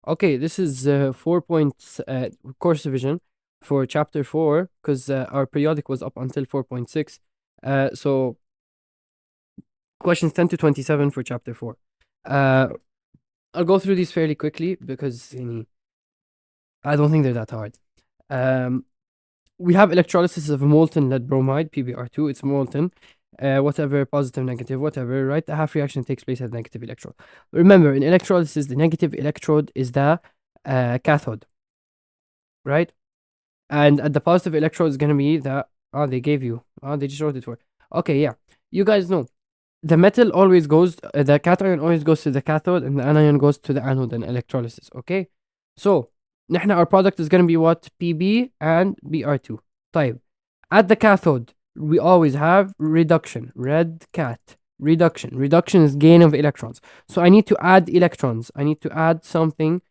Okay, this is 4 points course division for chapter 4 because our periodic was up until 4.6. So questions 10 to 27 for chapter 4. Uh, I'll go through these fairly quickly because I don't think they're that hard. Um, we have electrolysis of molten lead bromide, PBr2. It's molten. Whatever, positive, negative, whatever, right? The half reaction takes place at the negative electrode. Remember, in electrolysis, the negative electrode is the cathode, right? And at the positive electrode is going to be the, they gave you, they just wrote it for. Okay, yeah. You guys know the metal always goes, the cation always goes to the cathode and the anion goes to the anode in electrolysis, okay? So, نحن our product is going to be what? PB and Br2. طيب. At the cathode, we always have reduction. Red cat. Reduction. Reduction is gain of electrons. So I need to add electrons. I need to add something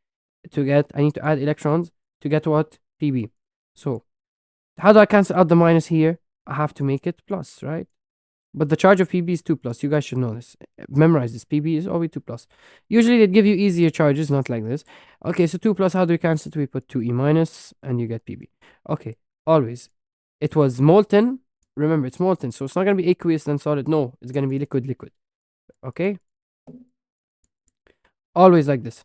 I need to add electrons to get what? PB. So, how do I cancel out the minus here? I have to make it plus, right? But the charge of PB is 2 plus. You guys should know this. Memorize this. PB is always 2 plus. Usually they give you easier charges, not like this. Okay, so 2 plus, how do we cancel it? We put 2E minus and you get PB. Okay, always. It was molten. Remember, it's molten, so it's not going to be aqueous then solid. No, it's going to be liquid, liquid. Okay? Always like this.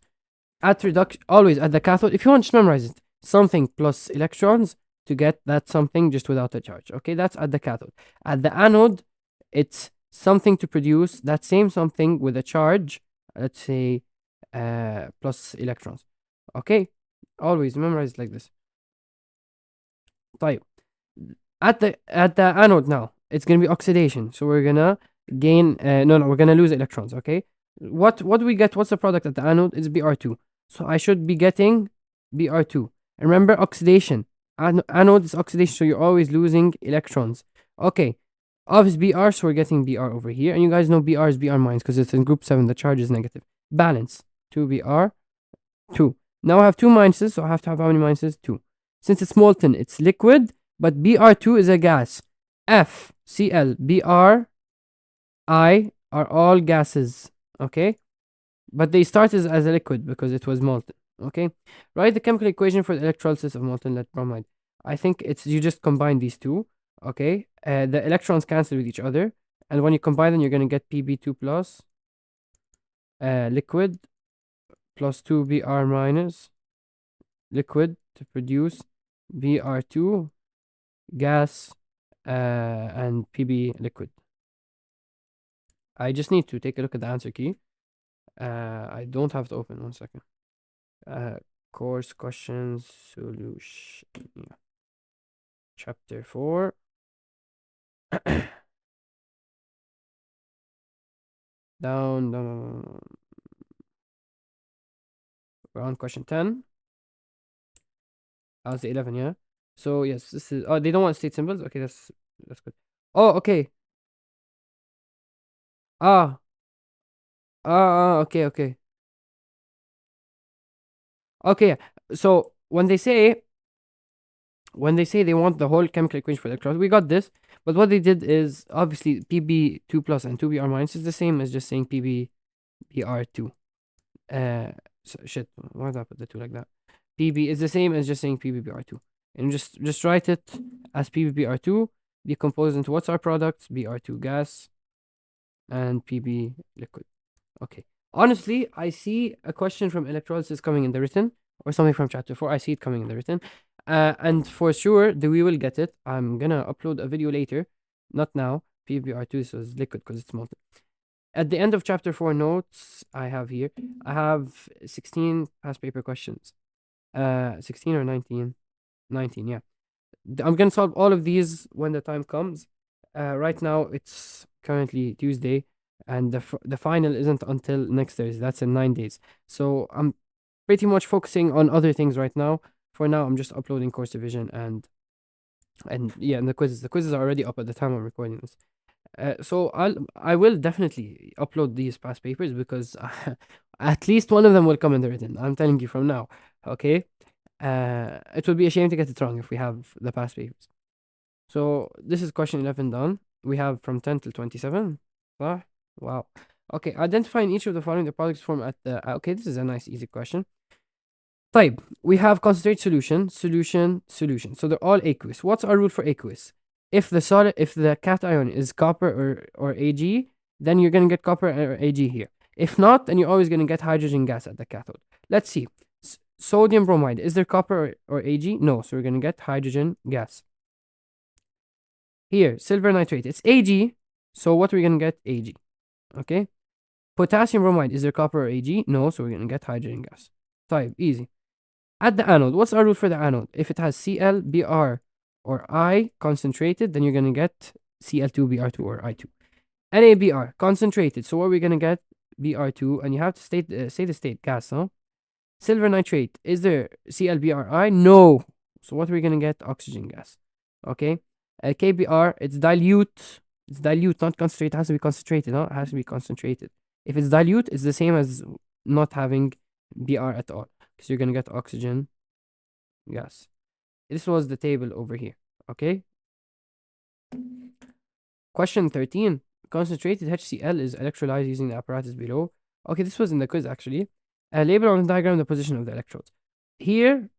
At reduction, always at the cathode, if you want, just memorize it. Something plus electrons to get that something just without a charge. Okay, that's at the cathode. At the anode, it's something to produce that same something with a charge, let's say plus electrons. Okay, always memorize it like this. طيب. At the anode now, it's gonna be oxidation. So we're gonna gain no, we're gonna lose electrons. Okay, what do we get? What's the product at the anode? It's Br2. So I should be getting Br2. And remember, oxidation. Anode is oxidation, so you're always losing electrons. Okay, obvious Br, so we're getting Br over here. And you guys know Br is Br minus because it's in group 7, the charge is negative. Balance. 2 Br, 2. Now I have two minuses, so I have to have how many minuses? 2. Since it's molten, it's liquid, but Br2 is a gas. F, Cl, Br, I are all gases. Okay? But they start as a liquid because it was molten. Okay? Write the chemical equation for the electrolysis of molten lead bromide. I think it's you just combine these two. Okay? The electrons cancel with each other. And when you combine them, you're going to get Pb2 plus liquid plus 2Br minus liquid to produce Br2 gas and PB liquid. I just need to take a look at the answer key. I don't have to open. 1 second. Course questions solution. Yeah. Chapter 4. down, down, down, down. We're on question 10. That was the 11, yeah? So, yes, this is... Oh, they don't want state symbols? Okay, that's good. Oh, okay. Ah. Okay, okay. Okay, yeah. So, when they say they want the whole chemical equation for electrons, we got this. But what they did is, obviously, PB2 plus and 2Br minus is the same as just saying PBBr2. Shit, why did I put the 2 like that? PB is the same as just saying PBBr2. And just write it as PBBr2, decompose into what's our product? Br2 gas and PB liquid. Okay. Honestly, I see a question from electrolysis coming in the written, or something from chapter 4. I see it coming in the written. And for sure, we will get it. I'm gonna upload a video later, not now. PBR2 is liquid because it's molten. At the end of chapter 4 notes I have here, I have 16 past paper questions. 16 or 19? 19, yeah. I'm gonna solve all of these when the time comes. Right now, it's currently Tuesday, and the final isn't until next Thursday. That's in 9 days. So I'm pretty much focusing on other things right now. For now, I'm just uploading course division and yeah, and the quizzes. The quizzes are already up at the time I'm recording this. So I will definitely upload these past papers because at least one of them will come in the written. I'm telling you from now. Okay. It would be a shame to get it wrong if we have the past papers. So this is question 11 done. We have from 10 till 27. Ah, wow. Okay, identifying each of the following the products form at the... okay, this is a nice, easy question. طيب, we have concentrate solution, solution, solution. So they're all aqueous. What's our rule for aqueous? If the cation is copper or Ag, then you're gonna get copper or Ag here. If not, then you're always gonna get hydrogen gas at the cathode. Let's see. Sodium bromide, is there copper or Ag? No, so we're gonna get hydrogen gas. Here, silver nitrate, it's Ag, so what are we gonna get? Ag. Okay. Potassium bromide, is there copper or Ag? No, so we're gonna get hydrogen gas. Type, easy. At the anode, what's our rule for the anode? If it has Cl, Br, or I concentrated, then you're going to get Cl2, Br2, or I2. NaBr, concentrated. So what are we going to get? Br2, and you have to say the state, gas, huh? Silver nitrate, is there ClBrI? No. So what are we going to get? Oxygen gas. Okay. KBr, it's dilute. It's dilute, not concentrated. It has to be concentrated, huh? It has to be concentrated. If it's dilute, it's the same as not having Br at all. So you're going to get oxygen gas. This was the table over here. Okay. Question 13. Concentrated HCl is electrolyzed using the apparatus below. Okay, this was in the quiz actually. Label on the diagram the position of the electrodes. Here,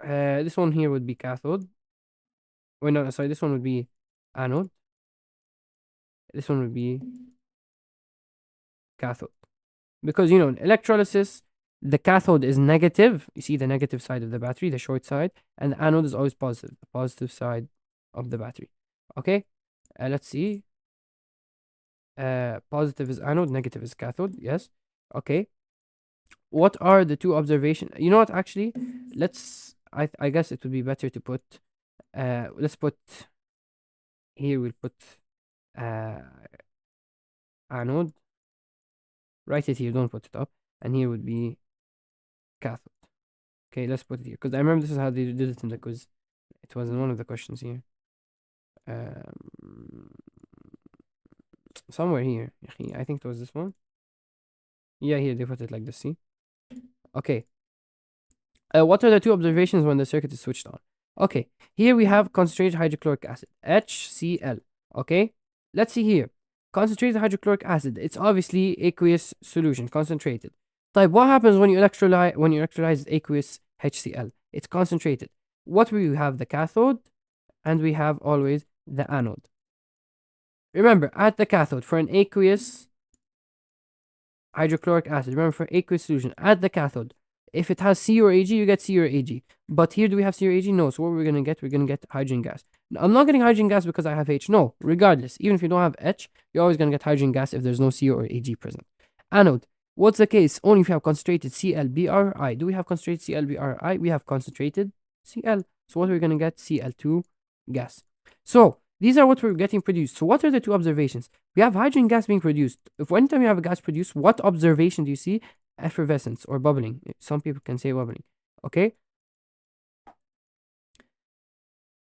this one here would be cathode. Wait, no, sorry, this one would be anode. This one would be cathode. Because, you know, in electrolysis, the cathode is negative. You see the negative side of the battery, the short side, and the anode is always positive, the positive side of the battery. Okay, let's see. Positive is anode, negative is cathode. Yes. Okay. What are the two observations? You know what? Actually, I guess it would be better to put. Let's put here. We'll put anode. Write it here. Don't put it up. And here would be cathode. Okay, let's put it here because I remember this is how they did it in the quiz. It was in one of the questions here. Somewhere here. I think it was this one. Yeah, here they put it like this. See? Okay. What are the two observations when the circuit is switched on? Okay, here we have concentrated hydrochloric acid, HCl. Okay, let's see here. Concentrated hydrochloric acid, it's obviously aqueous solution, concentrated. Type, what happens when you electrolyze aqueous HCl? It's concentrated. What we have? The cathode, and we have always the anode. Remember, at the cathode, for an aqueous hydrochloric acid, remember for aqueous solution, at the cathode, if it has C or Ag, you get C or Ag. But here, do we have C or Ag? No. So what we're going to get? We're going to get hydrogen gas. Now, I'm not getting hydrogen gas because I have H. No. Regardless, even if you don't have H, you're always going to get hydrogen gas if there's no C or Ag present. Anode. What's the case? Only if you have concentrated ClBrI. Do we have concentrated ClBrI? We have concentrated Cl. So what we're going to get? Cl2 gas. So these are what we're getting produced. So what are the two observations? We have hydrogen gas being produced. If anytime you have a gas produced, what observation do you see? Effervescence or bubbling. Some people can say bubbling. Okay.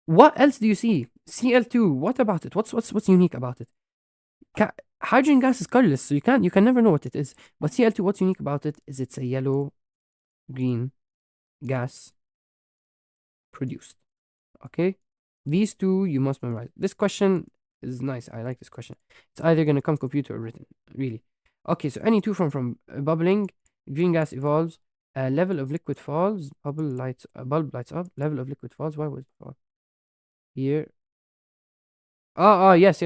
What else do you see? Cl2. What about it? What's unique about it? Hydrogen gas is colorless, so you can never know what it is. But Cl2, what's unique about it is it's a yellow green gas produced. Okay. These two you must memorize. This question is nice. I like this question. It's either gonna come computer or written. Really. Okay. So any two from bubbling. Green gas evolves. Level of liquid falls. Bulb lights up. Level of liquid falls. Why would it fall? Here. Yes.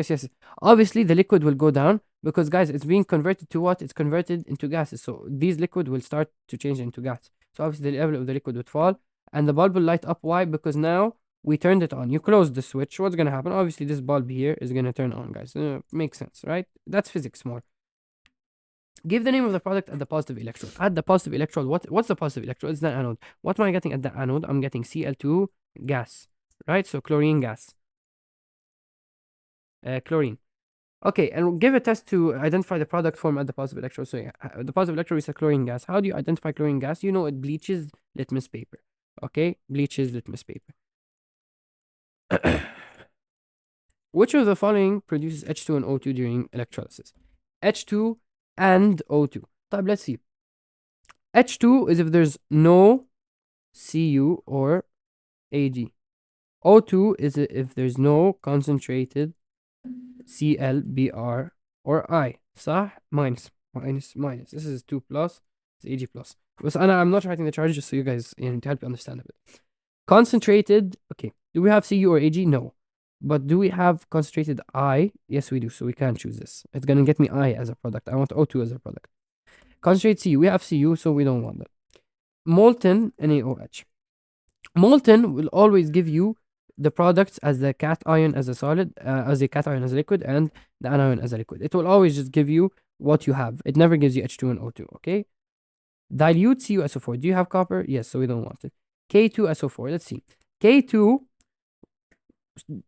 Obviously, the liquid will go down because, guys, it's being converted to what? It's converted into gases. So these liquid will start to change into gas. So obviously, the level of the liquid would fall, and the bulb will light up. Why? Because now we turned it on. You close the switch. What's gonna happen? Obviously, this bulb here is gonna turn on, guys. Makes sense, right? That's physics more. Give the name of the product at the positive electrode. At the positive electrode, what's the positive electrode? It's the anode. What am I getting at the anode? I'm getting Cl2 gas, right? So chlorine gas. Chlorine. Okay, and we'll give a test to identify the product form at the positive electrode. So yeah, the positive electrode is a chlorine gas. How do you identify chlorine gas? You know it bleaches litmus paper. Okay, bleaches litmus paper. Which of the following produces H2 and O2 during electrolysis? H2 and O2. Let's see. H2 is if there's no Cu or Ag. O2 is if there's no concentrated ClBr or I. صح? Minus. This is 2 plus. It's Ag plus. I'm not writing the charge just so you guys, to help you understand a bit. Concentrated, okay. Do we have Cu or Ag? No. But do we have concentrated I? Yes, we do. So we can choose this. It's going to get me I as a product. I want O2 as a product. Concentrated Cu. We have Cu, so we don't want that. Molten, NaOH. Molten will always give you the products as the cation as a solid, as a cation as a liquid, and the anion as a liquid. It will always just give you what you have. It never gives you H2 and O2, okay? Dilute CuSO4. Do you have copper? Yes, so we don't want it. K2SO4. Let's see. K2,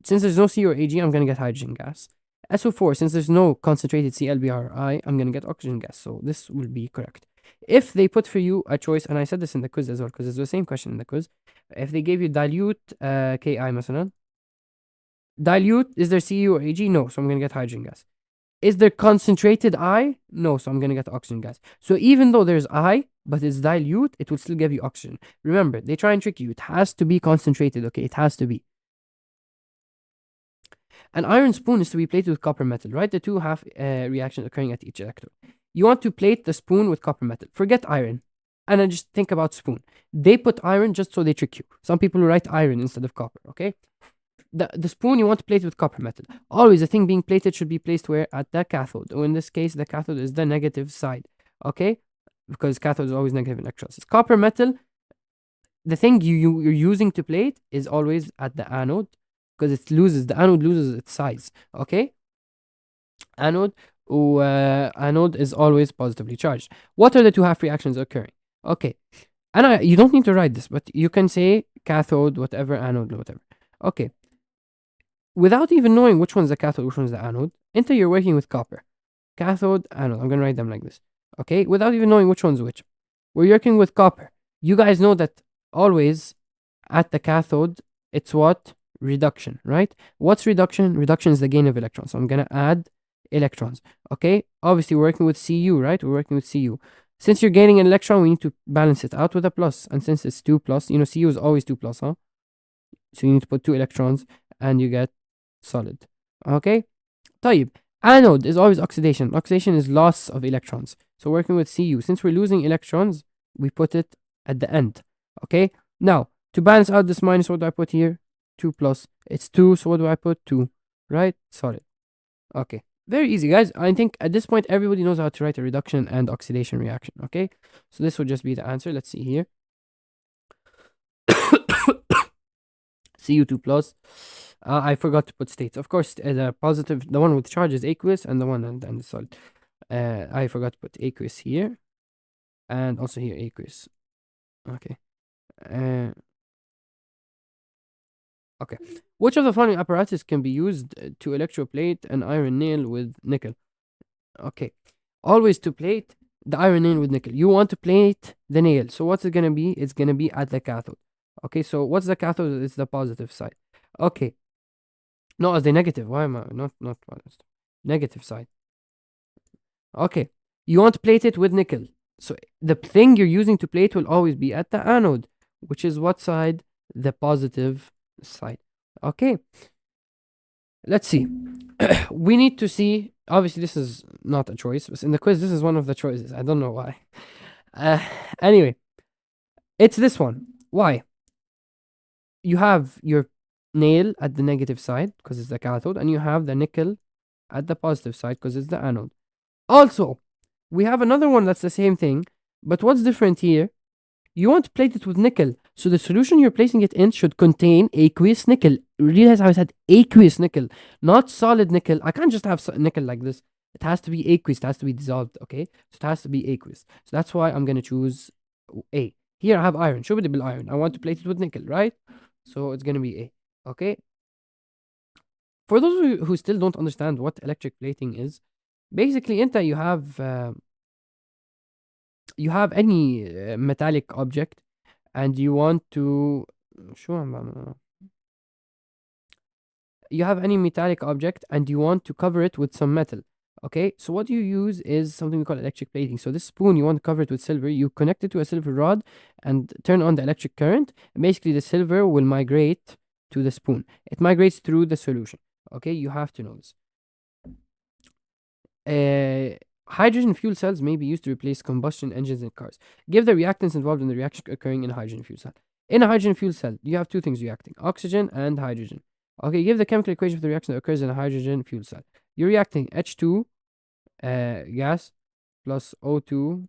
since there's no C or Ag, I'm going to get hydrogen gas. SO4, since there's no concentrated ClBrI, I'm going to get oxygen gas. So this will be correct. If they put for you a choice, and I said this in the quiz as well, because it's the same question in the quiz. If they gave you dilute Ki مثلا, dilute, is there Cu or Ag? No, so I'm going to get hydrogen gas. Is there concentrated I? No, so I'm going to get oxygen gas. So even though there's I, but it's dilute, it will still give you oxygen. Remember, they try and trick you. It has to be concentrated, okay? It has to be. An iron spoon is to be plated with copper metal, right? The two have reactions occurring at each electrode. You want to plate the spoon with copper metal. Forget iron. And then just think about spoon. They put iron just so they trick you. Some people write iron instead of copper, okay? The spoon you want to plate with copper metal. Always the thing being plated should be placed where? At the cathode. Or in this case, the cathode is the negative side, okay? Because cathode is always negative electrolysis. Copper metal, the thing you're using to plate is always at the anode, because the anode loses its size, okay? Anode is always positively charged. What are the two half reactions occurring? Okay, and you don't need to write this, but you can say cathode, whatever, anode, whatever. Okay, without even knowing which one's the cathode, which one's the anode, enter you're working with copper. Cathode, anode. I'm gonna write them like this. Okay, without even knowing which one's which. We're working with copper. You guys know that always at the cathode, it's what? Reduction, right? What's reduction? Reduction is the gain of electrons. So I'm gonna add electrons. Okay, obviously we're working with Cu, right? We're working with Cu. Since you're gaining an electron, we need to balance it out with a plus. And since it's 2 plus, Cu is always 2 plus, huh? So you need to put 2 electrons and you get solid. Okay? طيب. Anode is always oxidation. Oxidation is loss of electrons. So working with Cu, since we're losing electrons, we put it at the end. Okay? Now, to balance out this minus, what do I put here? 2 plus. It's 2, so what do I put? 2. Right? Solid. Okay. Very easy, guys. I think at this point, everybody knows how to write a reduction and oxidation reaction. Okay? So this would just be the answer. Let's see here. Cu2 plus. I forgot to put states. Of course, the positive, the one with charge is aqueous, and the one and the solid. I forgot to put aqueous here, and also here aqueous. Okay. Okay. Which of the following apparatus can be used to electroplate an iron nail with nickel? Okay. Always to plate the iron nail with nickel. You want to plate the nail. So what's it gonna be? It's gonna be at the cathode. Okay. So what's the cathode? It's the positive side. Okay. No, as the negative. Why am I not positive? Negative side. Okay. You want to plate it with nickel. So the thing you're using to plate will always be at the anode, which is what side? The positive side. Okay. Let's see. We need to see. Obviously, this is not a choice, but in the quiz, this is one of the choices. I don't know why. Anyway, it's this one. Why? You have your nail at the negative side because it's the cathode, and you have the nickel at the positive side because it's the anode. Also, we have another one that's the same thing, but what's different here? You want to plate it with nickel, so the solution you're placing it in should contain aqueous nickel. Realize how I said aqueous nickel, not solid nickel. I can't just have nickel like this. It has to be aqueous. It has to be dissolved, okay? So it has to be aqueous. So that's why I'm going to choose A. Here I have iron. Show me the iron. I want to plate it with nickel, right? So it's going to be A, okay? For those who still don't understand what electric plating is, basically, you have any metallic object and you want to you have any metallic object and you want to cover it with some metal. Okay, so what you use is something we call electric plating. So this spoon, you want to cover it with silver. You connect it to a silver rod and turn on the electric current. And basically, the silver will migrate to the spoon. It migrates through the solution. Okay, you have to know this. Hydrogen fuel cells may be used to replace combustion engines in cars. Give the reactants involved in the reaction occurring in a hydrogen fuel cell. In a hydrogen fuel cell, you have two things reacting, oxygen and hydrogen. Okay, give the chemical equation for the reaction that occurs in a hydrogen fuel cell. You're reacting H2 gas plus O2,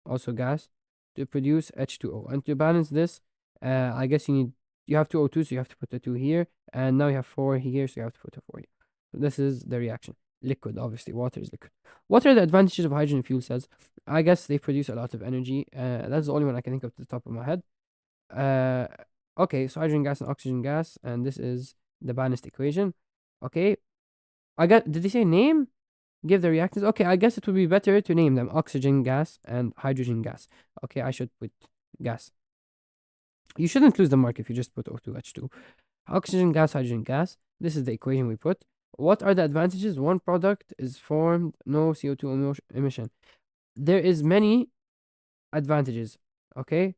also gas, to produce H2O. And to balance this, I guess you have two O2, so you have to put a 2 here, and now you have 4 here, so you have to put a 4 here. So this is the reaction. Liquid, obviously, water is liquid. What are the advantages of hydrogen fuel cells? I guess they produce a lot of energy. That's the only one I can think of to the top of my head. Okay, so hydrogen gas and oxygen gas, and this is the balanced equation. Okay, did they say name? Give the reactants. Okay, I guess it would be better to name them oxygen gas and hydrogen gas. Okay, I should put gas. You shouldn't lose the mark if you just put O2H2. Oxygen gas, hydrogen gas. This is the equation we put. What are the advantages? One product is formed, no CO2 emission. There is many advantages. Okay,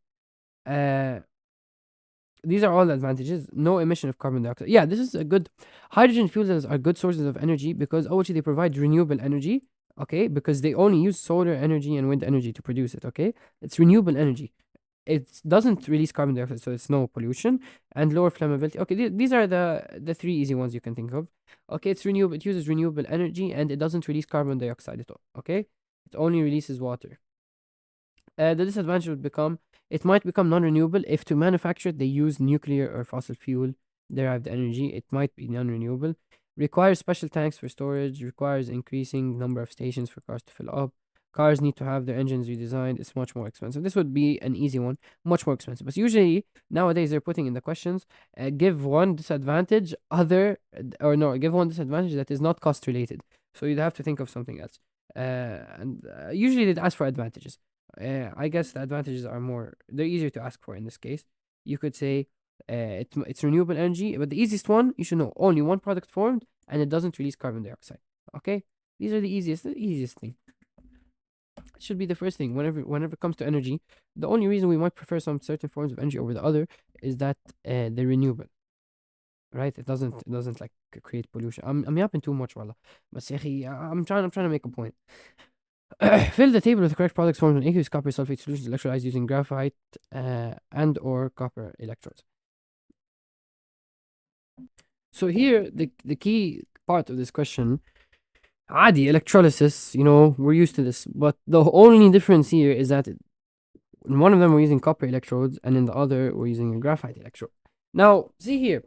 these are all the advantages. No emission of carbon dioxide. Yeah, this is a good. Hydrogen fuel cells are good sources of energy because obviously they provide renewable energy. Okay, because they only use solar energy and wind energy to produce it. Okay, it's renewable energy. It doesn't release carbon dioxide, so it's no pollution and lower flammability. Okay, these are the three easy ones you can think of. Okay, it's renewable. It uses renewable energy and it doesn't release carbon dioxide at all. Okay, it only releases water. The disadvantage would become it might become non-renewable if to manufacture it they use nuclear or fossil fuel derived energy. It might be non-renewable. Requires special tanks for storage. Requires increasing number of stations for cars to fill up. Cars need to have their engines redesigned. It's much more expensive. This would be an easy one, much more expensive. But usually nowadays they're putting in the questions, give one disadvantage give one disadvantage that is not cost related. So you'd have to think of something else. And usually they'd ask for advantages. I guess the advantages are they're easier to ask for in this case. You could say it's renewable energy, but the easiest one, you should know, only one product formed and it doesn't release carbon dioxide. Okay? These are the easiest thing. It should be the first thing. Whenever it comes to energy, the only reason we might prefer some certain forms of energy over the other is that they're renewable. Right? It doesn't like create pollution. I'm yapping too much, wallah. But I'm trying to make a point. Fill the table with the correct products formed in aqueous copper sulfate solutions electrolyzed using graphite and or copper electrodes. So here, the key part of this question, عادي, electrolysis, we're used to this. But the only difference here is that in one of them we're using copper electrodes and in the other we're using a graphite electrode. Now, see here.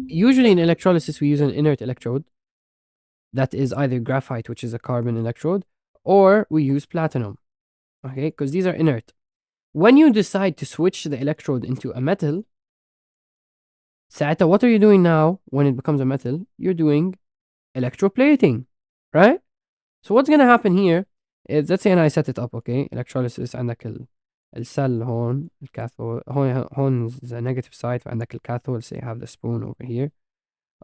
Usually in electrolysis we use an inert electrode. That is either graphite, which is a carbon electrode, or we use platinum, okay, because these are inert. When you decide to switch the electrode into a metal, Sa'ata, what are you doing now when it becomes a metal? You're doing electroplating, right? So what's going to happen here is, let's say I set it up, okay, electrolysis, عندك الcell هون, الcathode, هون is the negative side, وعندك الcathode, say I have the spoon over here,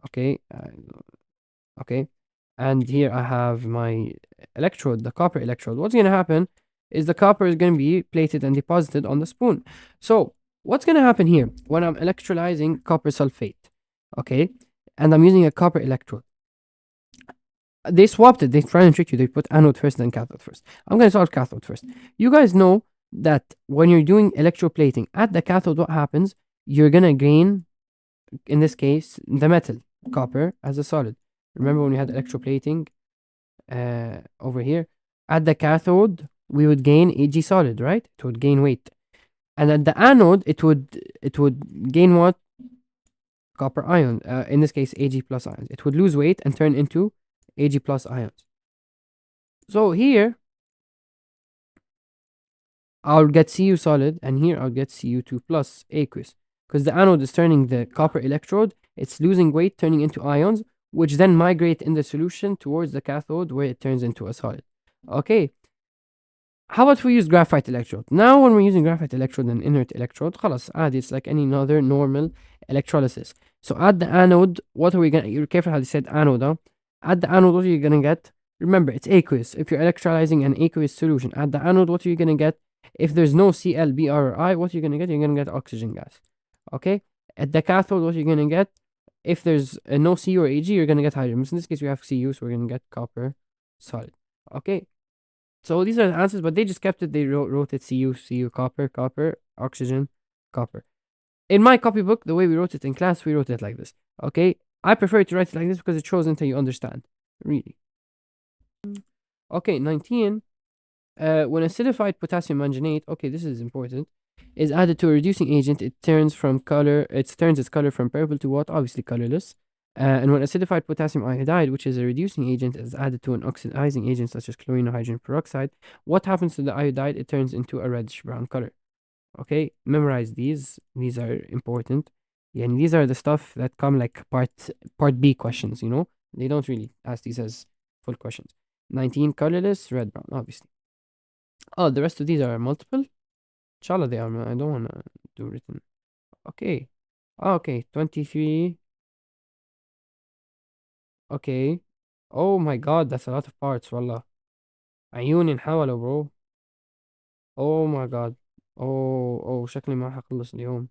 okay, okay. And here I have my electrode, the copper electrode. What's going to happen is the copper is going to be plated and deposited on the spoon. So what's going to happen here when I'm electrolyzing copper sulfate, okay, and I'm using a copper electrode? They swapped it. They try and trick you. They put anode first, then cathode first. I'm going to solve cathode first. You guys know that when you're doing electroplating at the cathode, what happens? You're going to gain, in this case, the metal, copper, as a solid. Remember when we had electroplating over here? At the cathode, we would gain Ag solid, right? It would gain weight. And at the anode, it would gain what? Copper ion. In this case, Ag plus ions. It would lose weight and turn into Ag plus ions. So here, I'll get Cu solid, and here I'll get Cu2 plus aqueous. Because the anode is turning the copper electrode, it's losing weight, turning into ions, which then migrate in the solution towards the cathode where it turns into a solid. Okay. How about if we use graphite electrode? Now when we're using graphite electrode and inert electrode, خلاص, it's like any other normal electrolysis. So at the anode, what are we going to, you're careful how they said anode, huh? At the anode, what are you going to get? Remember, it's aqueous. If you're electrolyzing an aqueous solution, at the anode, what are you going to get? If there's no Cl, Br, or I, what are you going to get? You're going to get oxygen gas. Okay? At the cathode, what are you going to get? If there's no Cu or Ag, you're going to get hydrogen. In this case, we have Cu, so we're going to get copper solid. Okay, so these are the answers, but they just kept it. They wrote it Cu, copper, copper, oxygen, copper. In my copybook, the way we wrote it in class, we wrote it like this. Okay, I prefer to write it like this because it shows until you understand. Really. Okay, 19. When acidified potassium manganate, okay, this is important, is added to a reducing agent, it turns its color from purple to what? Obviously colorless. And when acidified potassium iodide, which is a reducing agent, is added to an oxidizing agent such as chlorine or hydrogen peroxide, what happens to the iodide? It turns into a reddish brown color. Okay, memorize these. These are important. Yeah, and these are the stuff that come like part B questions, you know? They don't really ask these as full questions. 19, colorless, red brown, obviously. Oh, the rest of these are multiple? Inshallah they are, man. I don't wanna do written. Okay. Oh, okay, 23. Okay. Oh my god, that's a lot of parts, wallah. عيوني نحاولوا bro. Oh my god. Oh شكلي ما حخلص اليوم.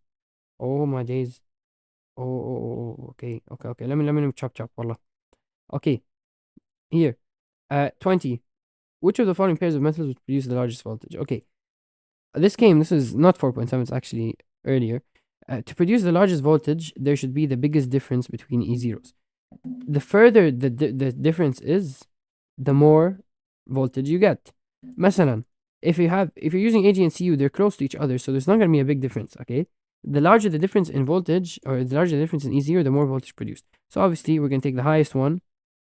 Oh my days. Okay. Let me chop wallah. Okay. Here. 20. Which of the following pairs of metals would produce the largest voltage? Okay. This is not 4.7, it's actually earlier. To produce the largest voltage, there should be the biggest difference between E zeros. The further the difference is, the more voltage you get. مثلا, if you're using Ag and Cu, they're close to each other, so there's not going to be a big difference, okay? The larger the difference in voltage, or the larger the difference in E0, the more voltage produced. So obviously, we're going to take the highest one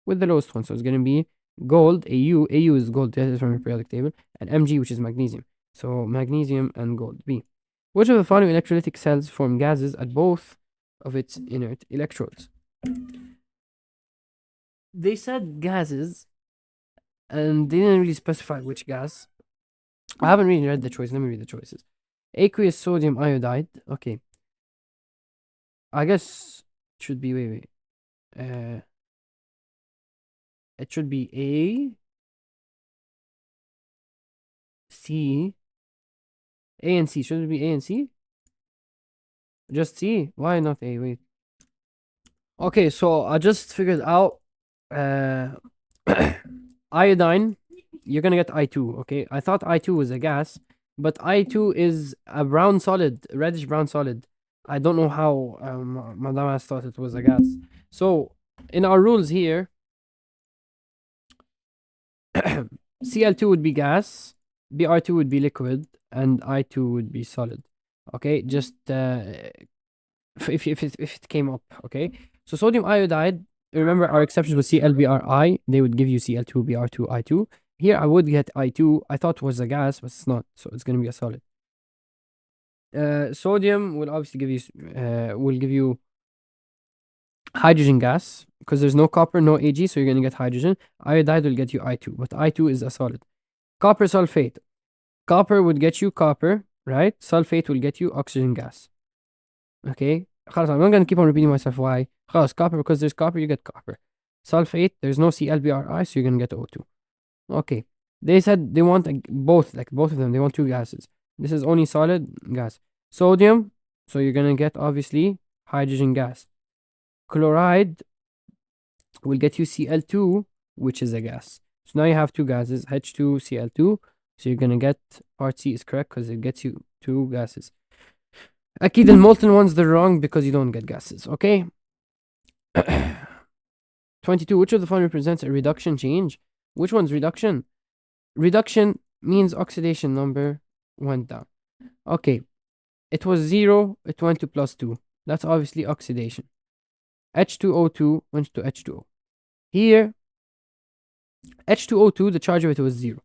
with the lowest one. So it's going to be gold, Au is gold, that is from the periodic table, and Mg, which is magnesium. So magnesium and gold, B. Which of the following electrolytic cells form gases at both of its inert electrodes? They said gases, and they didn't really specify which gas. I haven't really read the choice. Let me read the choices. Aqueous sodium iodide. Okay. I guess it should be, wait. It should be A, C, A and C. Should it be A and C? Just C? Why not A? Wait. Okay, so I just figured out iodine, you're gonna get I2, okay? I thought I2 was a gas, but I2 is a brown solid, reddish brown solid. I don't know how Madame has thought it was a gas. So, in our rules here, Cl2 would be gas, Br2 would be liquid, and I2 would be solid. Okay, just if it came up, okay? So sodium iodide, remember our exceptions was ClBrI, they would give you Cl2, Br2, I2. Here I would get I2. I thought it was a gas, but it's not, so it's going to be a solid. Sodium will obviously give you hydrogen gas because there's no copper, no Ag, so you're going to get hydrogen. Iodide will get you I2, but I2 is a solid. Copper sulfate. Copper would get you copper, right? Sulfate will get you oxygen gas. Okay? خلاص, I'm not going to keep on repeating myself. Why? خلاص, copper, because there's copper, you get copper. Sulfate, there's no ClBrI, so you're going to get O2. Okay. They said they want both of them. They want two gases. This is only solid gas. Sodium, so you're going to get, obviously, hydrogen gas. Chloride will get you Cl2, which is a gas. So now you have two gases, H2, Cl2. So you're going to get, part C is correct because it gets you two gases. أكيد المolten ones they're wrong because you don't get gases, okay? 22. Which of the following represents a reduction change? Which one's reduction? Reduction means oxidation number went down. Okay. It was 0, it went to +2. That's obviously oxidation. H2O2 went to H2O. Here, H2O2, the charge of it was 0.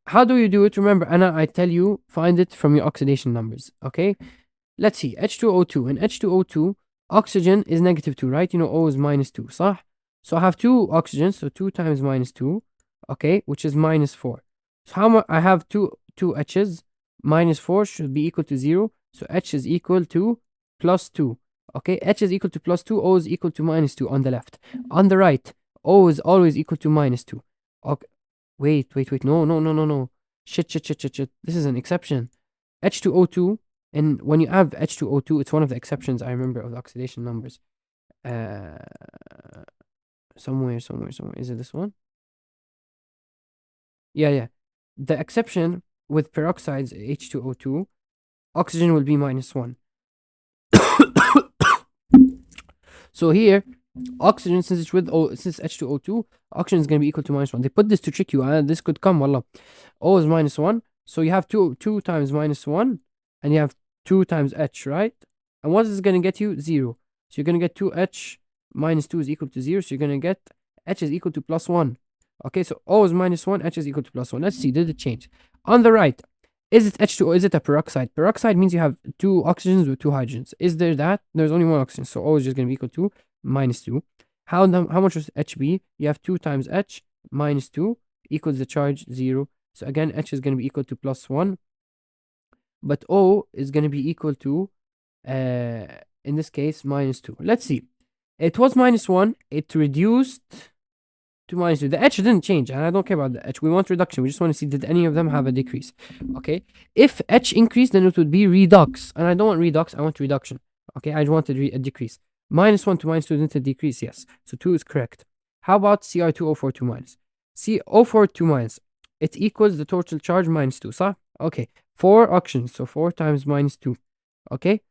How do you do it? Remember, Anna, I tell you, find it from your oxidation numbers, okay? Let's see, H2O2. In H2O2, oxygen is -2, right? You know, O is -2, صح? So I have two oxygens, so 2 times -2, okay, which is -4. So how much? I have two H's, -4 should be equal to 0, so H is equal to +2. Okay, H is equal to +2, O is equal to -2 on the left. On the right, O is always equal to -2. Okay, wait, no. Shit. This is an exception. H2O2, and when you have H2O2, it's one of the exceptions I remember of the oxidation numbers. Somewhere. Is it this one? Yeah. The exception with peroxides H2O2, oxygen will be -1. So here, oxygen, since it's with since H2O2, oxygen is going to be equal to -1. They put this to trick you, and this could come, wallah. O is -1, so you have 2 times -1, and you have 2 times H, right? And what is this going to get you? 0. So you're going to get 2H minus 2 is equal to 0, so you're going to get H is equal to +1. Okay, so O is -1, H is equal to +1. Let's see, did it change? On the right, is it H2O? Is it a peroxide? Peroxide means you have 2 oxygens with 2 hydrogens. Is there that? There's only 1 oxygen, so O is just going to be equal to -2. How much does H be? You have 2 times H minus 2 equals the charge 0. So again, H is going to be equal to +1. But O is going to be equal to, in this case, -2. Let's see. It was -1. It reduced to -2. The H didn't change, and I don't care about the H. We want reduction. We just want to see, did any of them have a decrease? Okay. If H increased, then it would be redox. And I don't want redox. I want reduction. Okay. I wanted a decrease. -1 to -2 didn't it decrease? Yes. So 2 is correct. How about Cr2O42 minus? CO42 minus. It equals the total charge -2. So, okay. 4 oxygens. So 4 times -2. Okay.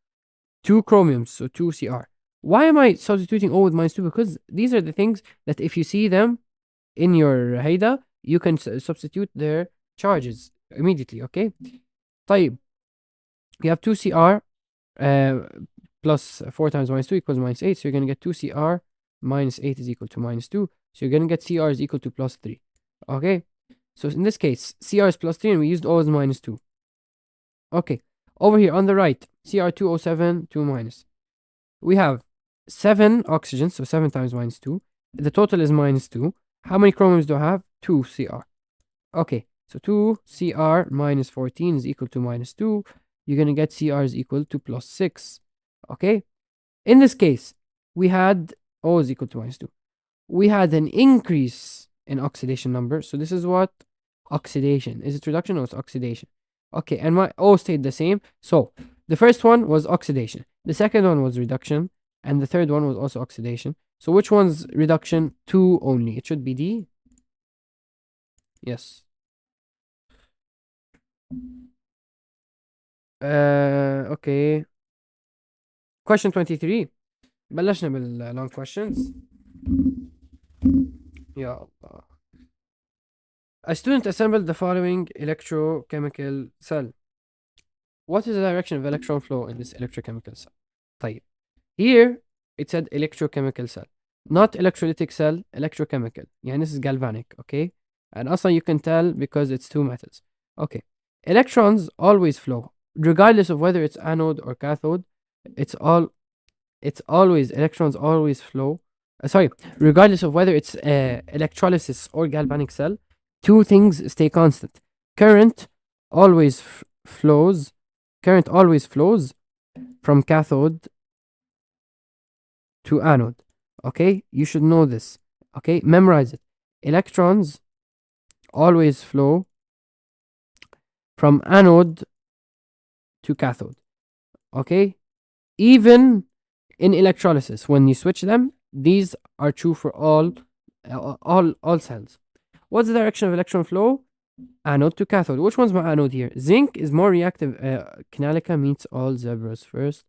2 chromiums. So 2 Cr. Why am I substituting O with -2? Because these are the things that if you see them in your هيدا, you can substitute their charges immediately. Okay. طيب. You have 2 Cr plus 4 times -2 equals -8. So you're going to get 2 Cr minus 8 is equal to -2. So you're going to get Cr is equal to +3. Okay. So in this case, Cr is +3 and we used O as -2. Okay. Over here on the right, Cr2O7, 2 minus. We have 7 oxygens, so 7 times -2. The total is -2. How many chromiums do I have? 2 Cr. Okay, so 2 Cr minus 14 is equal to -2. You're going to get Cr is equal to +6. Okay, in this case, we had O is equal to -2. We had an increase in oxidation number. So this is what? Oxidation. Is it reduction or it's oxidation? Okay, and my O stayed the same. So the first one was oxidation. The second one was reduction. And the third one was also oxidation. So which one's reduction? 2 only. It should be D. Yes. Okay. Question 23. بلشنا باللong questions. يا الله. A student assembled the following electrochemical cell. What is the direction of electron flow in this electrochemical cell? طيب. Here, it said electrochemical cell. Not electrolytic cell, electrochemical. يعني this is galvanic, okay? And also you can tell because it's 2 metals. Okay. Electrons always flow. Regardless of whether it's anode or cathode, electrons always flow. Regardless of whether it's electrolysis or galvanic cell, 2 things stay constant. Current always flows from cathode to anode. Okay, you should know this. Okay, memorize it. Electrons always flow from anode to cathode. Okay, even in electrolysis, when you switch them, these are true for all cells. What's the direction of electron flow? Anode to cathode. Which one's my anode here? Zinc is more reactive. Canalica meets all zebras first.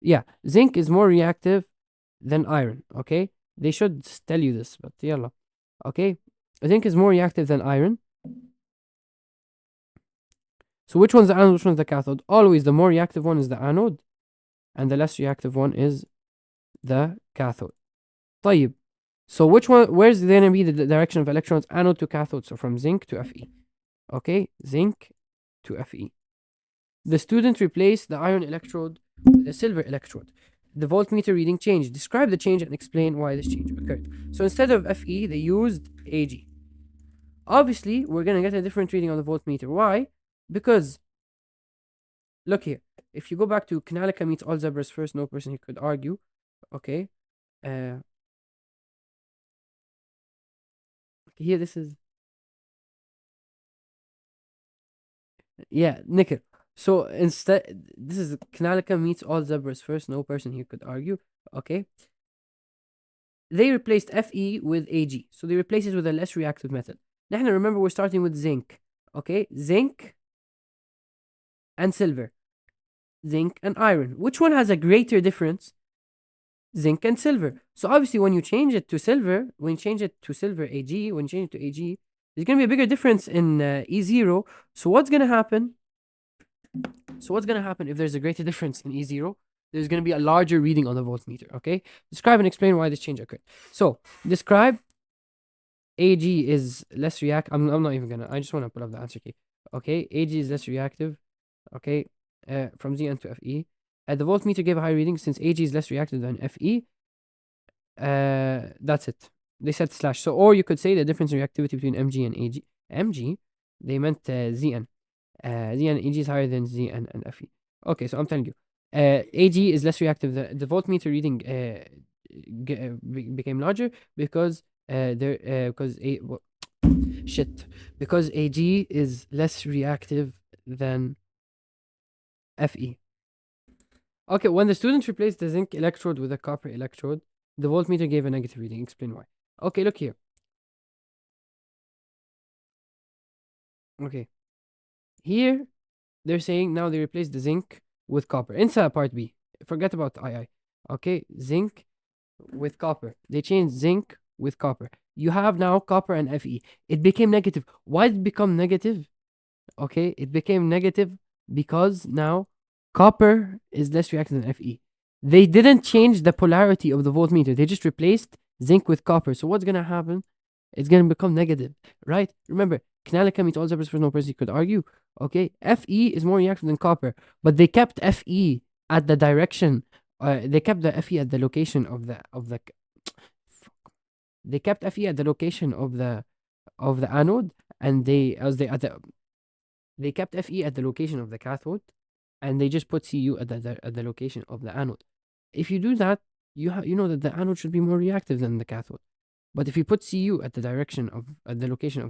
Yeah, zinc is more reactive than iron. Okay, they should tell you this, but yalla. Okay, zinc is more reactive than iron. So which one's the anode, which one's the cathode? Always the more reactive one is the anode, and the less reactive one is the cathode. طيب. So which one? Where's going to be the direction of electrons? Anode to cathode. So from zinc to Fe. Okay, zinc to Fe. The student replaced the iron electrode with a silver electrode. The voltmeter reading changed. Describe the change and explain why this change occurred. So instead of Fe, they used Ag. Obviously, we're going to get a different reading on the voltmeter. Why? Because, look here. If you go back to Canalica meets all zebras first, no person who could argue. Okay. Here, this is. Yeah, nickel. So instead, this is Canalica meets all zebras first, no person here could argue. Okay. They replaced Fe with Ag. So they replaced it with a less reactive metal. نحن remember we're starting with zinc. Okay, zinc and silver, zinc and iron. Which one has a greater difference? Zinc and silver. So obviously, when you change it to silver, when you change it to silver Ag, when you change it to Ag, there's going to be a bigger difference in E0. So what's going to happen? So what's going to happen if there's a greater difference in E0? There's going to be a larger reading on the voltmeter. Okay. Describe and explain why this change occurred. So describe Ag is less reactive. I'm not even gonna. I just want to put up the answer key. Okay. Ag is less reactive. Okay. From Zn to Fe. The voltmeter gave a high reading since Ag is less reactive than Fe. That's it. They said slash. So, or you could say the difference in reactivity between Mg and Ag. Mg, they meant Zn. Zn and Ag is higher than Zn and Fe. Okay, so I'm telling you, Ag is less reactive. The voltmeter reading became larger because shit, because Ag is less reactive than Fe. Okay, when the student replaced the zinc electrode with a copper electrode, the voltmeter gave a negative reading. Explain why. Okay, look here. Okay. Here, they're saying now they replace the zinc with copper. Inside part B. Forget about II. Okay, zinc with copper. They changed zinc with copper. You have now copper and Fe. It became negative. Why did it become negative? Okay, it became negative because now copper is less reactive than Fe. They didn't change the polarity of the voltmeter. They just replaced zinc with copper. So what's gonna happen? It's gonna become negative, right? Remember, Canalica meets all zebras for no person you could argue. Okay, Fe is more reactive than copper, but they kept Fe at the direction. They kept the Fe at the location of the. They kept Fe at the location of the anode, and they kept Fe at the location of the cathode, and they just put Cu at the location of the anode. If you do that, you know that the anode should be more reactive than the cathode. But if you put Cu at the location of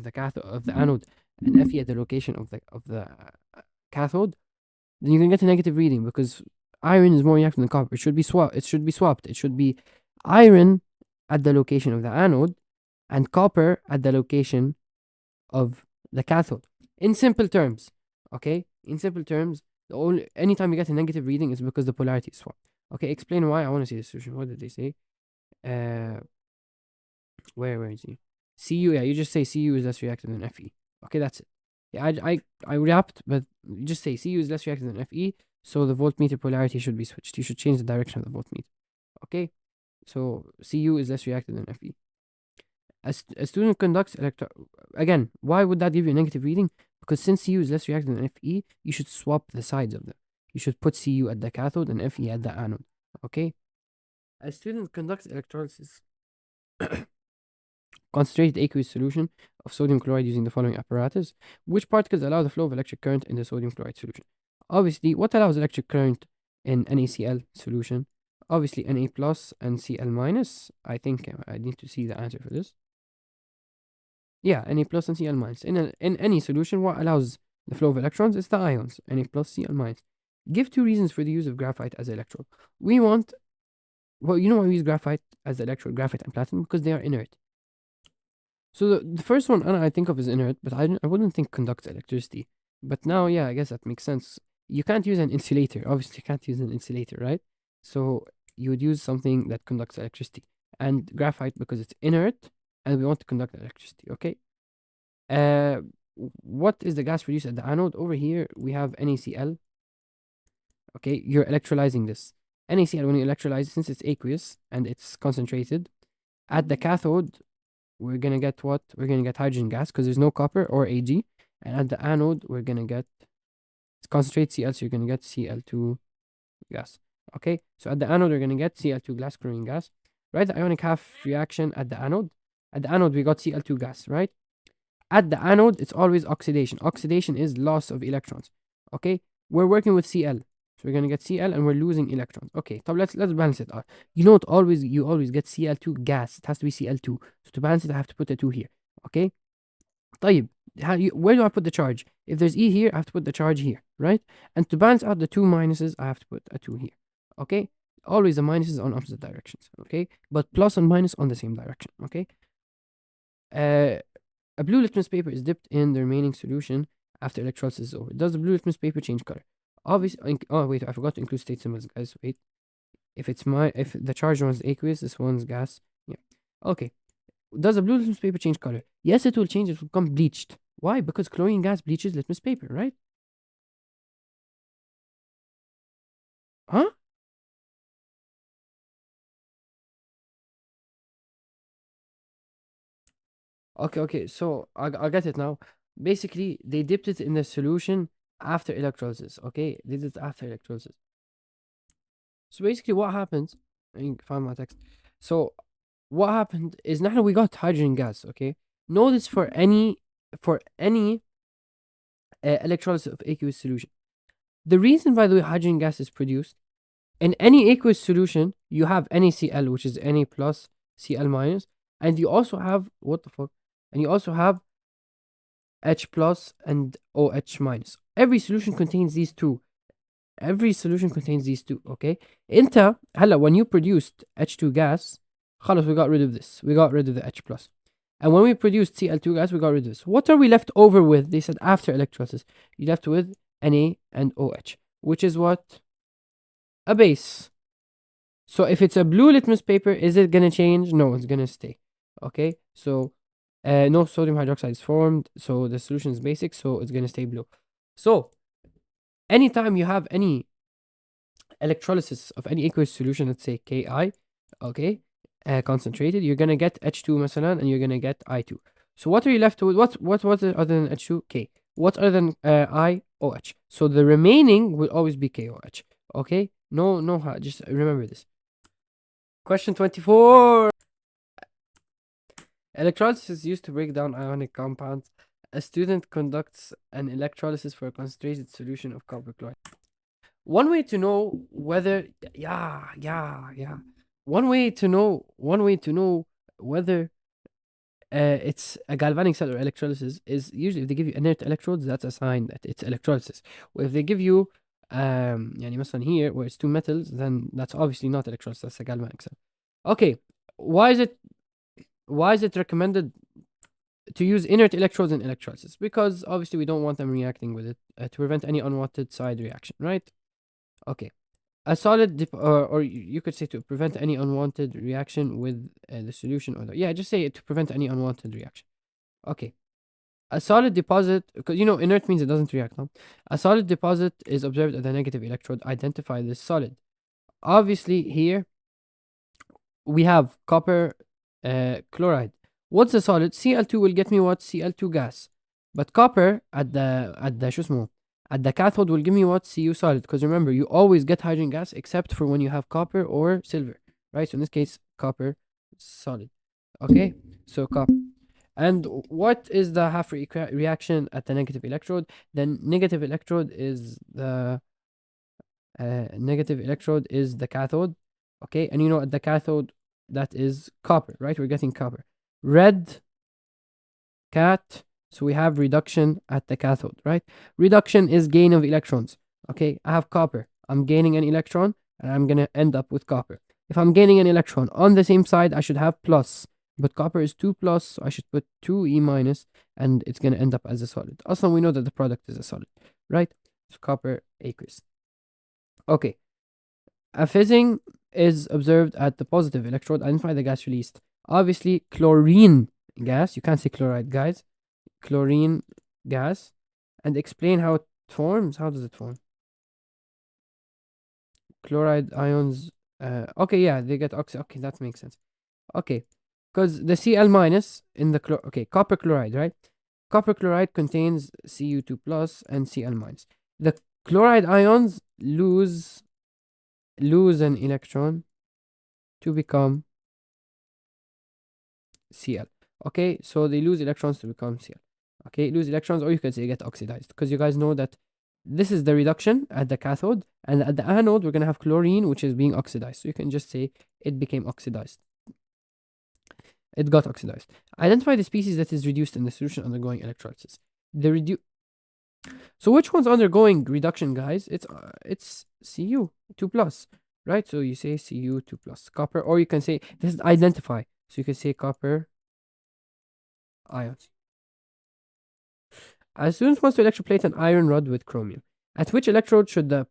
the cathode of the anode, and Fe at the location of the cathode, then you can get a negative reading because iron is more reactive than copper. It should be swapped. It should be swapped. It should be iron at the location of the anode, and copper at the location of the cathode. In simple terms, okay? In simple terms, anytime you get a negative reading is because the polarity is swapped. Okay, explain why. I want to see the solution. What did they say? Uh, where is he? Cu, yeah, you just say Cu is less reactive than Fe. Okay, that's it. Yeah, I wrapped, but you just say Cu is less reactive than Fe, so the voltmeter polarity should be switched. You should change the direction of the voltmeter. Okay, so Cu is less reactive than Fe. A student conducts again, why would that give you a negative reading? Because since Cu is less reactive than Fe, you should swap the sides of them. You should put Cu at the cathode and Fe at the anode. Okay? A student conducts electrolysis concentrated aqueous solution of sodium chloride using the following apparatus. Which particles allow the flow of electric current in the sodium chloride solution? Obviously, what allows electric current in NaCl solution? Obviously, Na plus and Cl minus. I think I need to see the answer for this. Yeah, Na plus and Cl minus. In any solution, what allows the flow of electrons is the ions, Na plus, Cl minus. Give two reasons for the use of graphite as electrode. We want, well, you know why we use graphite as the electrode, graphite and platinum? Because they are inert. So the first one I think of is inert, but I wouldn't think conducts electricity. But now, yeah, I guess that makes sense. You can't use an insulator. Obviously, you can't use an insulator, right? So you would use something that conducts electricity. And graphite, because it's inert, and we want to conduct electricity, okay? What is the gas produced at the anode? Over here, we have NaCl. Okay, you're electrolyzing this. NaCl, when you electrolyze, since it's aqueous and it's concentrated, at the cathode, we're gonna get what? We're gonna get hydrogen gas because there's no copper or Ag. And at the anode, we're gonna get concentrate Cl, so you're gonna get Cl2 gas. Okay, so at the anode, we're gonna get Cl2 glass chlorine gas. Right, the ionic half reaction at the anode. At the anode, we got Cl2 gas, right? At the anode, it's always oxidation. Oxidation is loss of electrons. Okay, we're working with Cl. So we're gonna get Cl and we're losing electrons. Okay, so let's balance it. You always get Cl2 gas. It has to be Cl2. So to balance it, I have to put a 2 here. Okay? طيب, where do I put the charge? If there's E here, I have to put the charge here, right? And to balance out the two minuses, I have to put a 2 here. Okay? Always the minuses on opposite directions. Okay? But plus and minus on the same direction. Okay? A blue litmus paper is dipped in the remaining solution after electrolysis is over. Does the blue litmus paper change color? Obviously, oh wait, I forgot to include state symbols, guys. Wait, if the charged one's aqueous, this one's gas. Yeah. Okay. Does the blue litmus paper change color? Yes, it will change. It will become bleached. Why? Because chlorine gas bleaches litmus paper, right? Huh? Okay. So I get it now. Basically, they dipped it in the solution after electrolysis. Okay, they did it after electrolysis. So basically, what happens? I can find my text. So what happened is now we got hydrogen gas. Okay, notice for any electrolysis of aqueous solution. The reason, by the way, hydrogen gas is produced in any aqueous solution, you have NaCl, which is Na plus Cl minus, and you also have what the fuck, and you also have H plus and OH minus. Every solution contains these two. Okay. انت هلا when you produced H2 gas خلص we got rid of this. We got rid of the H plus. And when we produced Cl2 gas, we got rid of this. What are we left over with? They said after electrolysis, you left with Na and OH, which is what? A base. So if it's a blue litmus paper, is it gonna change? No, it's gonna stay. Okay, so no sodium hydroxide is formed, so the solution is basic, so it's gonna stay blue. So anytime you have any electrolysis of any aqueous solution, let's say Ki, okay, concentrated, you're gonna get H2 مثلا, and you're gonna get I2. So what are you left with? What other than H2? K. What other than I? OH. So the remaining will always be KOH. Okay? No, just remember this. Question 24. Electrolysis is used to break down ionic compounds. A student conducts an electrolysis for a concentrated solution of copper chloride. One way to know whether, yeah. One way to know whether it's a galvanic cell or electrolysis is usually if they give you inert electrodes, that's a sign that it's electrolysis. Or if they give you يعني مثلا here where it's two metals, then that's obviously not electrolysis, that's a galvanic cell. Okay, why is it recommended to use inert electrodes in electrolysis? Because obviously we don't want them reacting with it to prevent any unwanted side reaction, right? Okay. A solid or you could say to prevent any unwanted reaction with the solution, or yeah, just say it to prevent any unwanted reaction. Okay. A solid deposit, because inert means it doesn't react. No? A solid deposit is observed at the negative electrode. Identify this solid. Obviously, here we have copper chloride. What's the solid? Cl2 will get me what? Cl2 gas. But copper at the شو اسمه at the cathode will give me what? Cu solid. Because remember, you always get hydrogen gas except for when you have copper or silver, right? So in this case, copper solid. Okay, so copper. And what is the half reaction at the negative electrode? Then negative electrode is the cathode. Okay, and at the cathode that is copper, right? We're getting copper. Red cat. So we have reduction at the cathode, right? Reduction is gain of electrons. Okay, I have copper. I'm gaining an electron, and I'm gonna end up with copper. If I'm gaining an electron on the same side, I should have plus. But copper is 2 plus, so I should put 2e minus, and it's gonna end up as a solid. Also, we know that the product is a solid, right? So copper aqueous. Okay. A fizzing is observed at the positive electrode. Identify the gas released. Obviously, chlorine gas. You can't say chloride, guys. Chlorine gas. And explain how it forms. How does it form? Chloride ions. Okay, yeah, they get oxide. Okay, that makes sense. Okay, because the Cl minus in the copper chloride, right? Copper chloride contains Cu2 plus and Cl minus. The chloride ions lose an electron to become Cl. Okay, so they lose electrons to become Cl. Okay, lose electrons, or you can say get oxidized, because you guys know that this is the reduction at the cathode, and at the anode we're gonna have chlorine, which is being oxidized. So you can just say it became oxidized. It got oxidized. Identify the species that is reduced in the solution undergoing electrolysis. So which one's undergoing reduction, guys? It's Cu2 plus, right? So you say Cu2 plus copper, or you can say this is identify. So you can say copper ions. A student wants to electroplate an iron rod with chromium. At which electrode should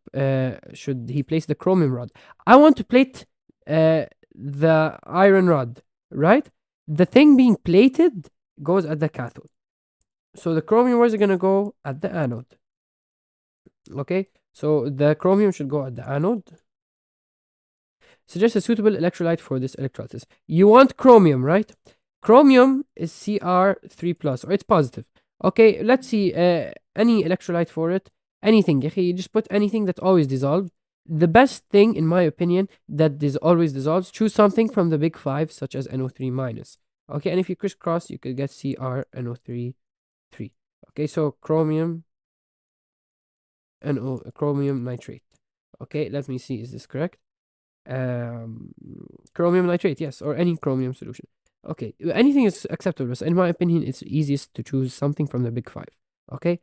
he place the chromium rod? I want to plate the iron rod, right? The thing being plated goes at the cathode. So the chromium rods are going to go at the anode. Okay, so the chromium should go at the anode. Suggest a suitable electrolyte for this electrolysis. You want chromium, right? Chromium is Cr3+, or it's positive. Okay, let's see any electrolyte for it. Anything. You just put anything that always dissolves. The best thing, in my opinion, that always dissolves, choose something from the big five, such as NO3 minus. Okay, and if you crisscross, you could get CrNO3 3. Okay, so chromium chromium nitrate. Okay, let me see, is this correct? Chromium nitrate, yes, or any chromium solution. Okay, anything is acceptable, but in my opinion, it's easiest to choose something from the big five. Okay,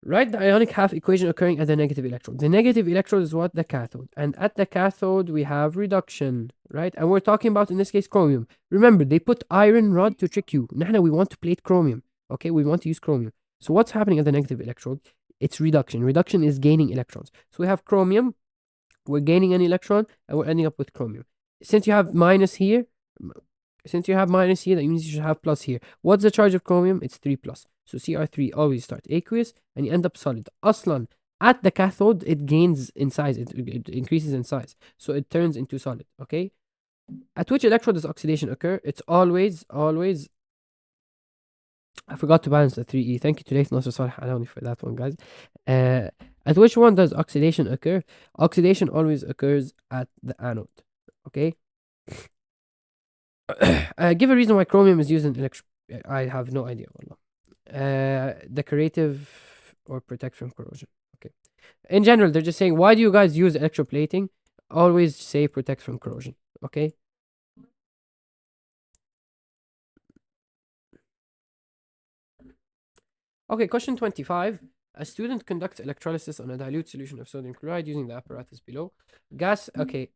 write the ionic half equation occurring at the negative electrode. The negative electrode is what? The cathode. And at the cathode, we have reduction, right? And we're talking about, in this case, chromium. Remember, they put iron rod to trick you. Now we want to plate chromium. Okay, we want to use chromium. So what's happening at the negative electrode? It's reduction. Reduction is gaining electrons. So we have chromium, we're gaining an electron, and we're ending up with chromium. Since you have minus here, that means you should have plus here. What's the charge of chromium? It's 3 plus. So Cr3 always start aqueous, and you end up solid. Aslan, at the cathode, it gains in size. It increases in size. So it turns into solid, okay? At which electrode does oxidation occur? It's always, I forgot to balance the 3E. Thank you to Layth Nasser Saleh Alawi for that one, guys. At which one does oxidation occur? Oxidation always occurs at the anode, okay? Give a reason why chromium is used in I have no idea. Decorative or protect from corrosion. Okay. In general, they're just saying, why do you guys use electroplating? Always say protect from corrosion. Okay. Okay, question 25. A student conducts electrolysis on a dilute solution of sodium chloride using the apparatus below. Gas, okay.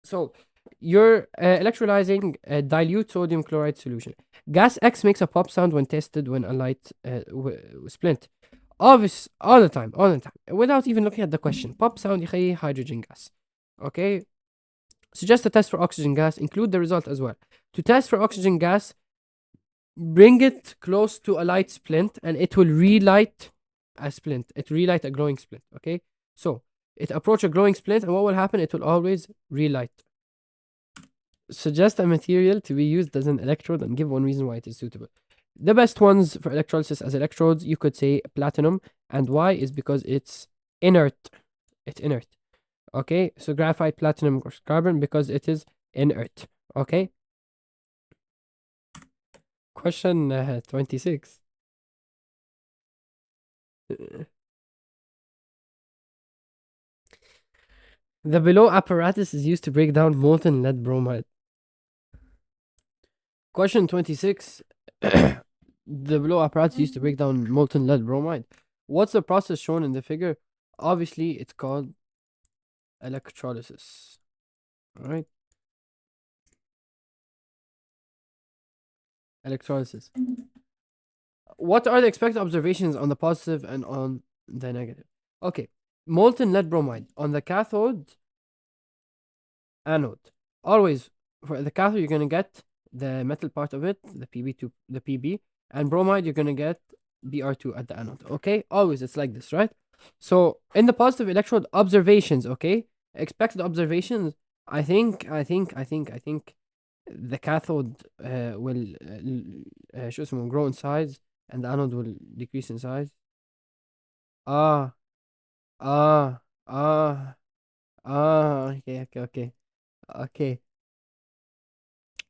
So you're electrolyzing a dilute sodium chloride solution. Gas X makes a pop sound when tested when a light splint. Obvious, all the time, without even looking at the question. Pop sound, يخي hydrogen gas. Okay. Suggest a test for oxygen gas. Include the result as well. To test for oxygen gas, bring it close to a light splint and it will relight a splint. It relight a glowing splint. Okay. So it approach a glowing splint and what will happen? It will always relight. Suggest a material to be used as an electrode and give one reason why it is suitable. The best ones for electrolysis as electrodes, you could say platinum. And why is because it's inert. It's inert. Okay, so graphite, platinum, or carbon because it is inert. Okay. Question 26. The below apparatus is used to break down molten lead bromide. Question 26. The below apparatus used to break down molten lead bromide. What's the process shown in the figure? Obviously, it's called electrolysis. All right. Electrolysis. What are the expected observations on the positive and on the negative? Okay. Molten lead bromide on the cathode, anode. Always for the cathode, you're going to get the metal part of it, the PB2, the PB, and bromide, you're going to get Br2 at the anode. Okay, always it's like this, right? So in the positive electrode observations, okay, expected observations, I think the cathode will grow in size and the anode will decrease in size. Ah, ah, ah, okay.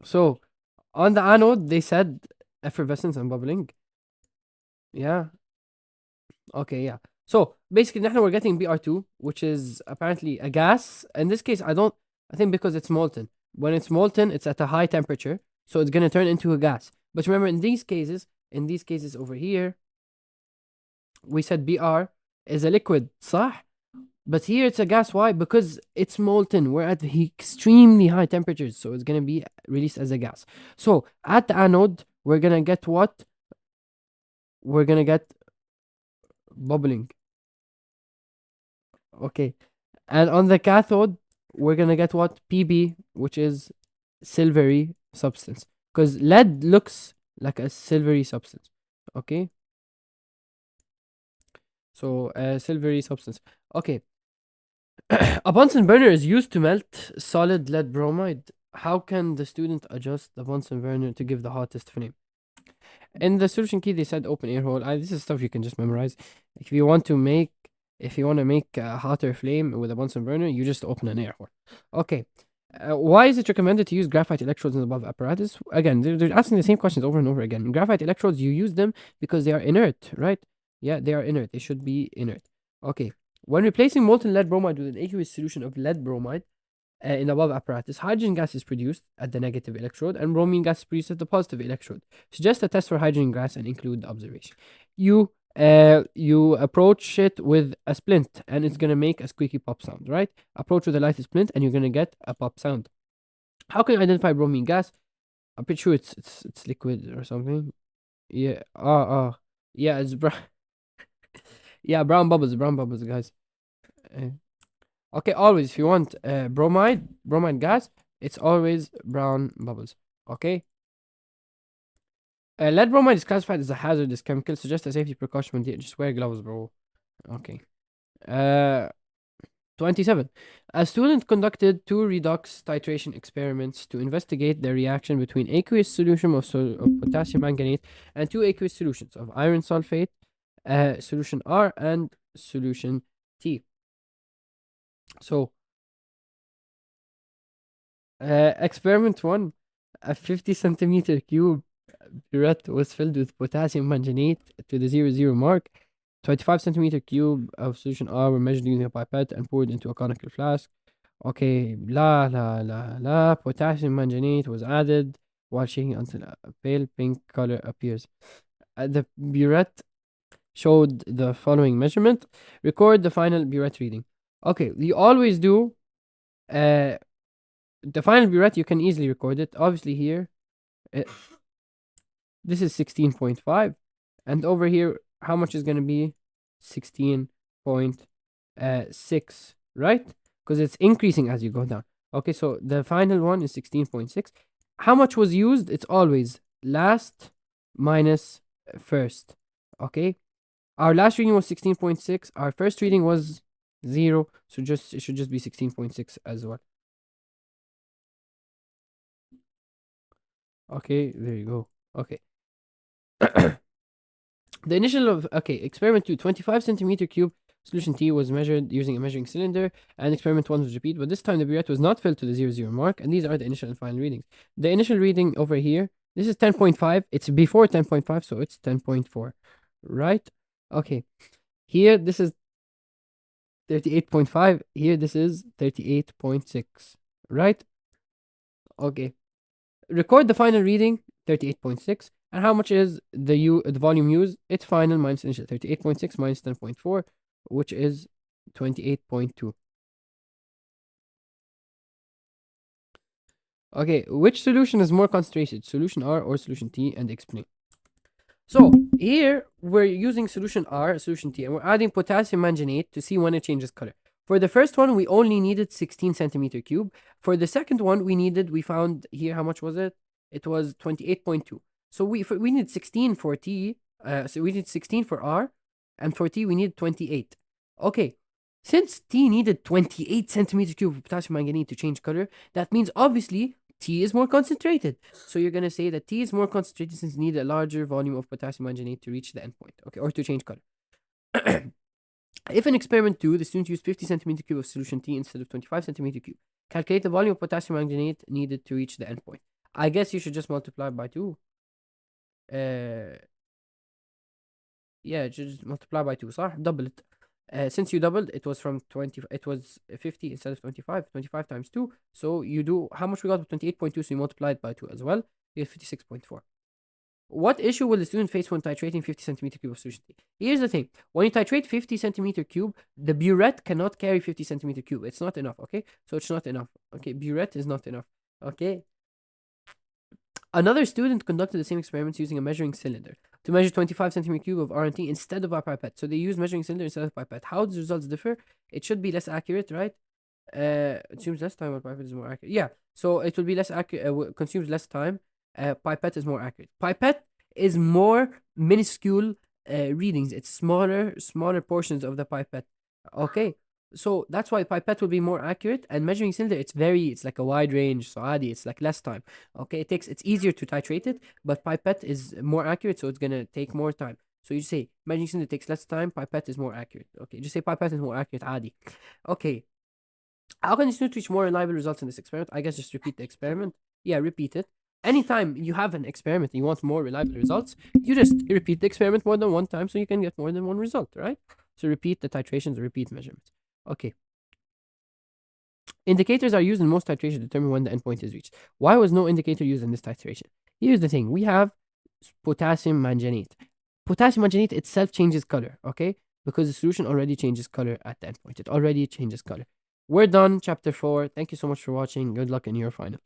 So on the anode, they said effervescence and bubbling. Yeah. Okay, yeah. So basically, now we're getting Br2, which is apparently a gas. In this case, I think because it's molten. When it's molten, it's at a high temperature, so it's gonna turn into a gas. But remember, in these cases over here, we said Br is a liquid, صح? But here it's a gas. Why? Because it's molten. We're at extremely high temperatures, so it's gonna be released as a gas. So at the anode, we're gonna get what? We're gonna get bubbling. Okay. And on the cathode, we're gonna get what? Pb, which is silvery substance. Because lead looks like a silvery substance. Okay. So silvery substance. Okay. A Bunsen burner is used to melt solid lead bromide. How can the student adjust the Bunsen burner to give the hottest flame? In the solution key, they said open air hole. This is stuff you can just memorize. If you want to make, if you want to make a hotter flame with a Bunsen burner, you just open an air hole. Okay. Why is it recommended to use graphite electrodes in the above apparatus? Again, they're asking the same questions over and over again. Graphite electrodes, you use them because they are inert, right? Yeah, they are inert. They should be inert. Okay. When replacing molten lead bromide with an aqueous solution of lead bromide, in above apparatus, hydrogen gas is produced at the negative electrode and bromine gas is produced at the positive electrode. Suggest a test for hydrogen gas and include the observation. You approach it with a splint and it's gonna make a squeaky pop sound, right? Approach with a lighted splint and you're gonna get a pop sound. How can you identify bromine gas? I'm pretty sure it's liquid or something. Yeah. Yeah, it's brown. Yeah, brown bubbles, guys. Uh, Okay, always if you want bromide gas, it's always brown bubbles. Okay. Lead bromide is classified as a hazardous chemical. So just a safety precaution when just wear gloves, bro. Okay. Uh, 27. A student conducted two redox titration experiments to investigate the reaction between aqueous solution of potassium manganate and two aqueous solutions of iron sulfate, solution R and solution T. So experiment one, a 50 centimeter cube burette was filled with potassium manganate to the 00 mark. 25 centimeter cube of solution R were measured using a pipette and poured into a conical flask. Okay, la. Potassium manganate was added while shaking until a pale pink color appears. The burette showed the following measurement. Record the final burette reading. Okay, we always do uh, the final burette, you can easily record it. Obviously, here, uh, this is 16.5. And over here, how much is going to be? 16.6, right? Because it's increasing as you go down. Okay, so the final one is 16.6. How much was used? It's always last minus first. Okay, our last reading was 16.6. Our first reading was 0. So it should just be 16.6 as well. Okay, there you go. Okay. The initial of, okay, experiment 2, 25 centimeter cube solution T was measured using a measuring cylinder, and experiment 1 was repeated, but this time the burette was not filled to the 00 mark, and these are the initial and final readings. The initial reading over here, this is 10.5, it's before 10.5, so it's 10.4, right? Okay, here this is 38.5, here this is 38.6, right? Okay. Record the final reading, 38.6. And how much is the volume used? It's final minus initial, 38.6 minus 10.4, which is 28.2. Okay, which solution is more concentrated, solution R or solution T, and explain. So here we're using solution R, solution T, and we're adding potassium manganate to see when it changes color. For the first one, we only needed 16 centimeter cube. For the second one, we found here, how much was it? It was 28.2. So we need 16 for T, so we need 16 for R, and for T, we need 28. Okay, since T needed 28 centimeter cube of potassium manganate to change color, that means obviously T is more concentrated. So you're going to say that T is more concentrated since you need a larger volume of potassium manganate to reach the endpoint, okay, or to change color. If in experiment 2, the student used 50 centimeter cube of solution T instead of 25 centimeter cube, calculate the volume of potassium manganate needed to reach the endpoint. I guess you should just multiply by 2. Yeah, just multiply by 2, صح? Double it. Since you doubled, it was 50 instead of 25. 25 times 2. So you do, how much we got? 28.2, so you multiply it by 2 as well. You get 56.4. What issue will the student face when titrating 50 centimeter cube of solution T? Here's the thing. When you titrate 50 centimeter cube, the burette cannot carry 50 centimeter cube. It's not enough, okay? So it's not enough. Okay, burette is not enough. Okay? Another student conducted the same experiments using a measuring cylinder. to measure 25 centimeter cube of RNT instead of our pipette. So they use measuring cylinder instead of pipette. How do the results differ? It should be less accurate, right? It consumes less time, while pipette is more accurate. Yeah, so it will be less accurate, consumes less time. Pipette is more accurate. Pipette is more minuscule readings. It's smaller portions of the pipette. Okay, so that's why pipette will be more accurate, and measuring cylinder, it's like a wide range. So adi, it's like less time. Okay, it's easier to titrate it, but pipette is more accurate, so it's gonna take more time. So you say measuring cylinder takes less time, pipette is more accurate. Okay, just say pipette is more accurate, adi. Okay, how can the student reach more reliable results in this experiment? I guess just repeat the experiment. Yeah, repeat it. Anytime you have an experiment and you want more reliable results, you just repeat the experiment more than one time so you can get more than one result, right? So repeat the titrations, repeat measurements. Okay. Indicators are used in most titrations to determine when the endpoint is reached. Why was no indicator used in this titration? Here's the thing. We have potassium manganate. Potassium manganate itself changes color, okay? Because the solution already changes color at the endpoint. It already changes color. We're done, chapter 4. Thank you so much for watching. Good luck in your final.